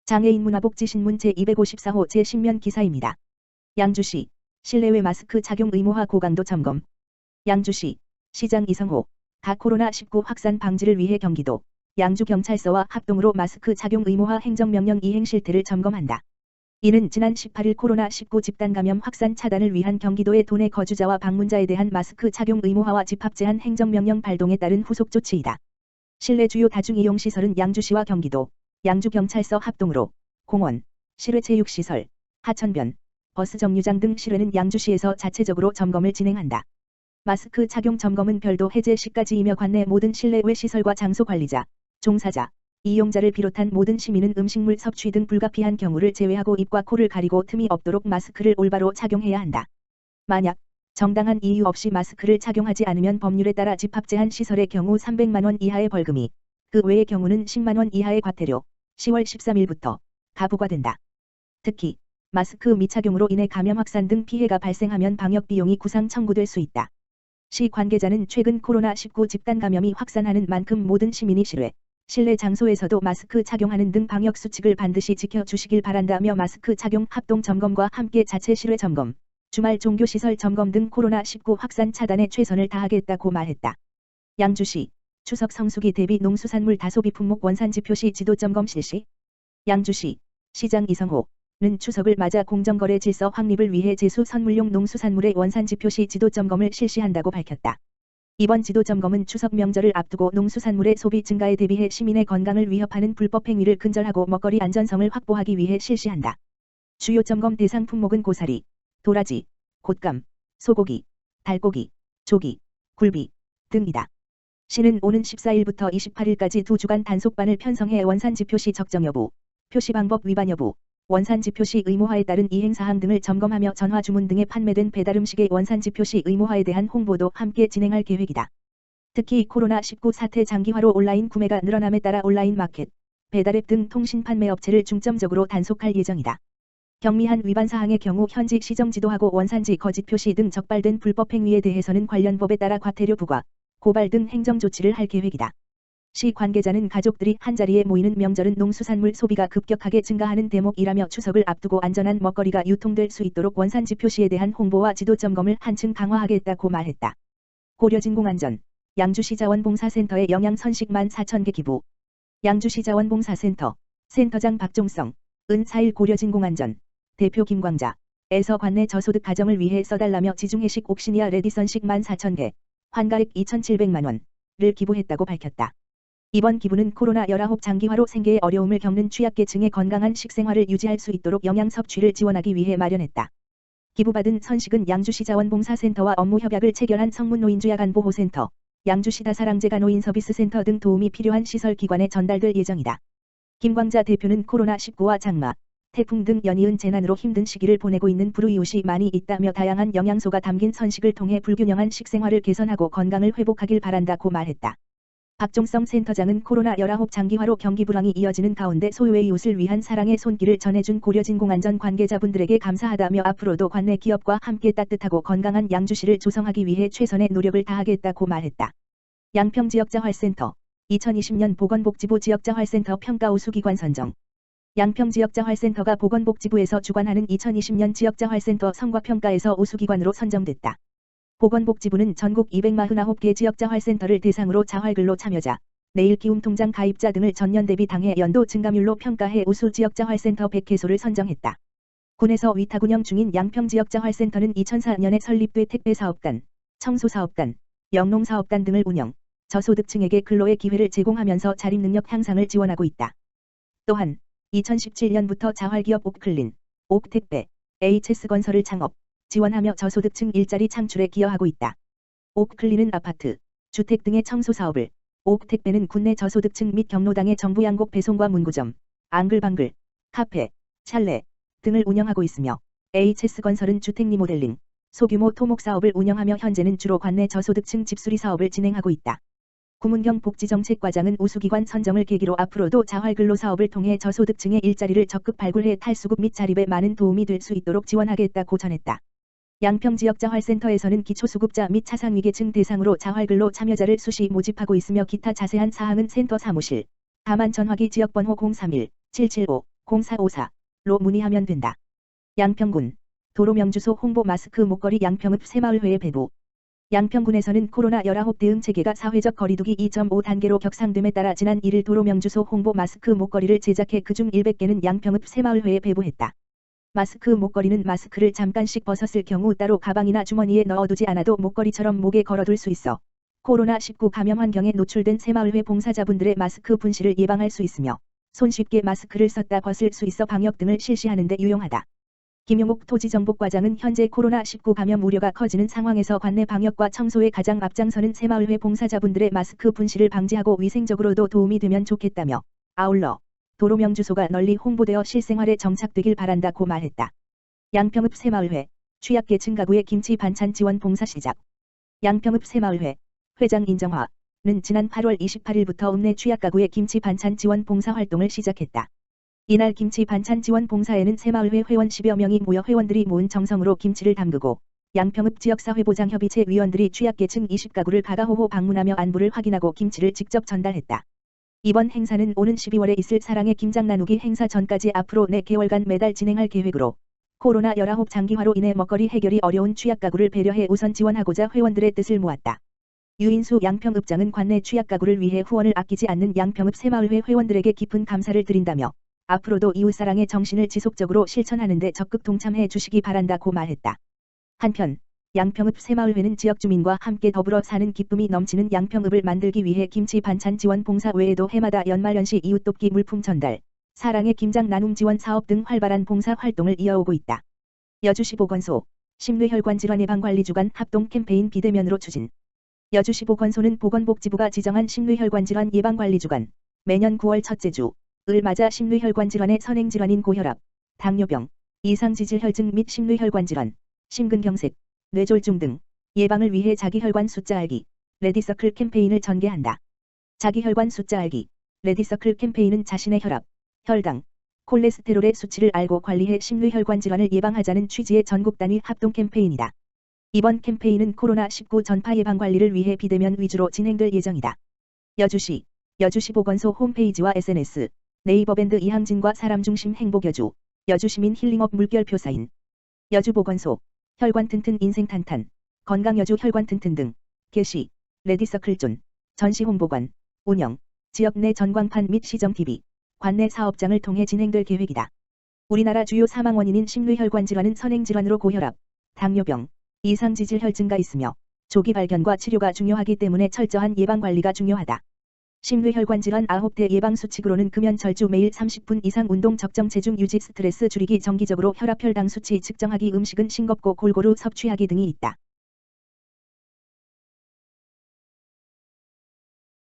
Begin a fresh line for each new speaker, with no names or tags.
장애인 문화복지신문 제254호 제10면 기사입니다. 양주시 실내외 마스크 착용 의무화 고강도 점검. 양주시 시장 이성호 가 코로나19 확산 방지를 위해 경기도 양주경찰서와 합동으로 마스크 착용 의무화 행정명령 이행 실태를 점검한다. 이는 지난 18일 코로나19 집단 감염 확산 차단을 위한 경기도의 도내 거주자와 방문자에 대한 마스크 착용 의무화와 집합 제한 행정명령 발동에 따른 후속 조치이다. 실내 주요 다중이용시설은 양주시와 경기도 양주경찰서 합동으로 공원, 실외체육시설, 하천변, 버스 정류장 등 실외는 양주시에서 자체적으로 점검을 진행한다. 마스크 착용 점검은 별도 해제 시까지이며 관내 모든 실내외 시설과 장소 관리자, 종사자, 이용자를 비롯한 모든 시민은 음식물 섭취 등 불가피한 경우를 제외하고 입과 코를 가리고 틈이 없도록 마스크를 올바로 착용해야 한다. 만약 정당한 이유 없이 마스크를 착용하지 않으면 법률에 따라 집합 제한 시설의 경우 300만 원 이하의 벌금이, 그 외의 경우는 10만 원 이하의 과태료, 10월 13일부터 부과된다. 특히 마스크 미착용으로 인해 감염 확산 등 피해가 발생하면 방역 비용이 구상 청구될 수 있다. 시 관계자는 최근 코로나19 집단 감염이 확산하는 만큼 모든 시민이 실내 장소에서도 마스크 착용하는 등 방역 수칙을 반드시 지켜주시길 바란다며 마스크 착용 합동 점검과 함께 자체 실외 점검, 주말 종교시설 점검 등 코로나19 확산 차단에 최선을 다하겠다고 말했다. 양주시 추석 성수기 대비 농수산물 다소비 품목 원산지 표시 지도 점검 실시. 양주시 시장 이성호는 추석을 맞아 공정거래 질서 확립을 위해 제수 선물용 농수산물의 원산지 표시 지도 점검을 실시한다고 밝혔다. 이번 지도 점검은 추석 명절을 앞두고 농수산물의 소비 증가에 대비해 시민의 건강을 위협하는 불법 행위를 근절하고 먹거리 안전성을 확보하기 위해 실시한다. 주요 점검 대상 품목은 고사리, 도라지, 곶감, 소고기, 달고기, 조기, 굴비 등이다. 시는 오는 14일부터 28일까지 2주간 단속반을 편성해 원산지 표시 적정 여부, 표시 방법 위반 여부, 원산지 표시 의무화에 따른 이행사항 등을 점검하며 전화 주문 등에 판매된 배달음식의 원산지 표시 의무화에 대한 홍보도 함께 진행할 계획이다. 특히 코로나19 사태 장기화로 온라인 구매가 늘어남에 따라 온라인 마켓, 배달앱 등 통신 판매 업체를 중점적으로 단속할 예정이다. 경미한 위반 사항의 경우 현지 시정 지도하고 원산지 거짓 표시 등 적발된 불법 행위에 대해서는 관련 법에 따라 과태료 부과, 고발 등 행정 조치를 할 계획이다. 시 관계자는 가족들이 한자리에 모이는 명절은 농수산물 소비가 급격하게 증가하는 대목이라며 추석을 앞두고 안전한 먹거리가 유통될 수 있도록 원산지 표시에 대한 홍보와 지도 점검을 한층 강화하겠다고 말했다. 고려진공안전 양주시 자원봉사센터에 영양선식 14,000개 기부. 양주시 자원봉사센터 센터장 박종성 은 4일 고려진공안전 대표 김광자에서 관내 저소득 가정을 위해 써달라며 지중해식 옥시니아 레디선식 14,000개, 환가액 2,700만 원을 기부했다고 밝혔다. 이번 기부는 코로나19 장기화로 생계에 어려움을 겪는 취약계층의 건강한 식생활을 유지할 수 있도록 영양 섭취를 지원하기 위해 마련했다. 기부받은 선식은 양주시 자원봉사센터와 업무 협약을 체결한 성문노인주야간보호센터, 양주시 다사랑제가 노인서비스센터 등 도움이 필요한 시설기관에 전달될 예정이다. 김광자 대표는 코로나19와 장마, 태풍 등 연이은 재난으로 힘든 시기를 보내고 있는 불우이웃이 많이 있다며 다양한 영양소가 담긴 선식을 통해 불균형한 식생활을 개선하고 건강을 회복하길 바란다고 말했다. 박종성 센터장은 코로나19 장기화로 경기 불황이 이어지는 가운데 소외 이웃을 위한 사랑의 손길을 전해준 고려진공안전 관계자분들에게 감사하다며 앞으로도 관내 기업과 함께 따뜻하고 건강한 양주시를 조성하기 위해 최선의 노력을 다하겠다고 말했다. 양평지역자활센터 2020년 보건복지부 지역자활센터 평가 우수기관 선정. 양평지역자활센터가 보건복지부에서 주관하는 2020년 지역자활센터 성과평가에서 우수기관으로 선정됐다. 보건복지부는 전국 249개 지역자활센터를 대상으로 자활근로 참여자, 내일기움통장 가입자 등을 전년 대비 당해 연도 증가율로 평가해 우수 지역자활센터 100개소를 선정했다. 군에서 위탁 운영 중인 양평지역자활센터는 2004년에 설립돼 택배사업단, 청소사업단, 영농사업단 등을 운영, 저소득층에게 근로의 기회를 제공하면서 자립능력 향상을 지원하고 있다. 또한 2017년부터 자활기업 옥클린, 옥택배, HS건설을 창업, 지원하며 저소득층 일자리 창출에 기여하고 있다. 옥클린은 아파트, 주택 등의 청소 사업을, 옥택배는 국내 저소득층 및 경로당의 정부 양곡 배송과 문구점, 앙글방글, 카페, 찰레 등을 운영하고 있으며 HS건설은 주택 리모델링, 소규모 토목 사업을 운영하며 현재는 주로 관내 저소득층 집수리 사업을 진행하고 있다. 구문경 복지정책과장은 우수기관 선정을 계기로 앞으로도 자활근로 사업을 통해 저소득층의 일자리를 적극 발굴해 탈수급 및 자립에 많은 도움이 될 수 있도록 지원하겠다고 전했다. 양평지역자활센터에서는 기초수급자 및 차상위계층 대상으로 자활근로 참여자를 수시 모집하고 있으며 기타 자세한 사항은 센터 사무실, 다만 전화기 지역번호 031-775 0454로 문의하면 된다. 양평군 도로명주소 홍보 마스크 목걸이 양평읍 새마을회의 배부. 양평군에서는 코로나19 대응 체계가 사회적 거리두기 2.5단계로 격상됨에 따라 지난 1일 도로명주소 홍보 마스크 목걸이를 제작해 그중 100개는 양평읍 새마을회에 배부했다. 마스크 목걸이는 마스크를 잠깐씩 벗었을 경우 따로 가방이나 주머니에 넣어두지 않아도 목걸이처럼 목에 걸어둘 수 있어 코로나19 감염 환경에 노출된 새마을회 봉사자분들의 마스크 분실을 예방할 수 있으며 손쉽게 마스크를 썼다 벗을 수 있어 방역 등을 실시하는 데 유용하다. 김용옥 토지정복과장은 현재 코로나19 감염 우려가 커지는 상황에서 관내 방역과 청소에 가장 앞장서는 새마을회 봉사자분들의 마스크 분실을 방지하고 위생적으로도 도움이 되면 좋겠다며 아울러 도로명주소가 널리 홍보되어 실생활에 정착되길 바란다고 말했다. 양평읍 새마을회 취약계층 가구의 김치 반찬 지원 봉사 시작. 양평읍 새마을회 회장 인정화는 지난 8월 28일부터 읍내 취약가구의 김치 반찬 지원 봉사 활동을 시작했다. 이날 김치 반찬 지원 봉사에는 새마을회 회원 10여 명이 모여 회원들이 모은 정성으로 김치를 담그고 양평읍 지역사회보장협의체 위원들이 취약계층 20가구를 가가호호 방문하며 안부를 확인하고 김치를 직접 전달했다. 이번 행사는 오는 12월에 있을 사랑의 김장 나누기 행사 전까지 앞으로 4개월간 매달 진행할 계획으로 코로나19 장기화로 인해 먹거리 해결이 어려운 취약가구를 배려해 우선 지원하고자 회원들의 뜻을 모았다. 유인수 양평읍장은 관내 취약가구를 위해 후원을 아끼지 않는 양평읍 새마을회 회원들에게 깊은 감사를 드린다며 앞으로도 이웃사랑의 정신을 지속적으로 실천하는 데 적극 동참해 주시기 바란다고 말했다. 한편 양평읍 새마을회는 지역 주민과 함께 더불어 사는 기쁨이 넘치는 양평읍을 만들기 위해 김치 반찬 지원 봉사 외에도 해마다 연말연시 이웃 돕기 물품 전달, 사랑의 김장 나눔 지원 사업 등 활발한 봉사 활동을 이어오고 있다. 여주시 보건소 심뇌혈관 질환 예방 관리 주간 합동 캠페인 비대면으로 추진. 여주시 보건소는 보건복지부가 지정한 심뇌혈관 질환 예방 관리 주간 매년 9월 첫째 주을 맞아 심뇌혈관 질환의 선행 질환인 고혈압, 당뇨병, 이상지질혈증 및 심뇌혈관 질환, 심근경색, 뇌졸중 등 예방을 위해 자기혈관 숫자 알기, 레디서클 캠페인을 전개한다. 자기혈관 숫자 알기, 레디서클 캠페인은 자신의 혈압, 혈당, 콜레스테롤의 수치를 알고 관리해 심뇌혈관 질환을 예방하자는 취지의 전국 단위 합동 캠페인이다. 이번 캠페인은 코로나19 전파 예방 관리를 위해 비대면 위주로 진행될 예정이다. 여주시 보건소 홈페이지와 SNS, 네이버 밴드 이항진과 사람 중심 행복 여주, 여주시민 힐링업 물결표 사인, 여주보건소, 혈관 튼튼 인생 탄탄, 건강 여주 혈관 튼튼 등 게시, 레디서클 존, 전시 홍보관, 운영, 지역 내 전광판 및 시정 TV, 관내 사업장을 통해 진행될 계획이다. 우리나라 주요 사망 원인인 심뇌혈관 질환은 선행 질환으로 고혈압, 당뇨병, 이상지질혈증가 있으며 조기 발견과 치료가 중요하기 때문에 철저한 예방 관리가 중요하다. 심뇌혈관 질환 9대 예방 수칙으로는 금연 절주 매일 30분 이상 운동 적정 체중 유지 스트레스 줄이기 정기적으로 혈압 혈당 수치 측정하기 음식은 싱겁고 골고루 섭취하기 등이 있다.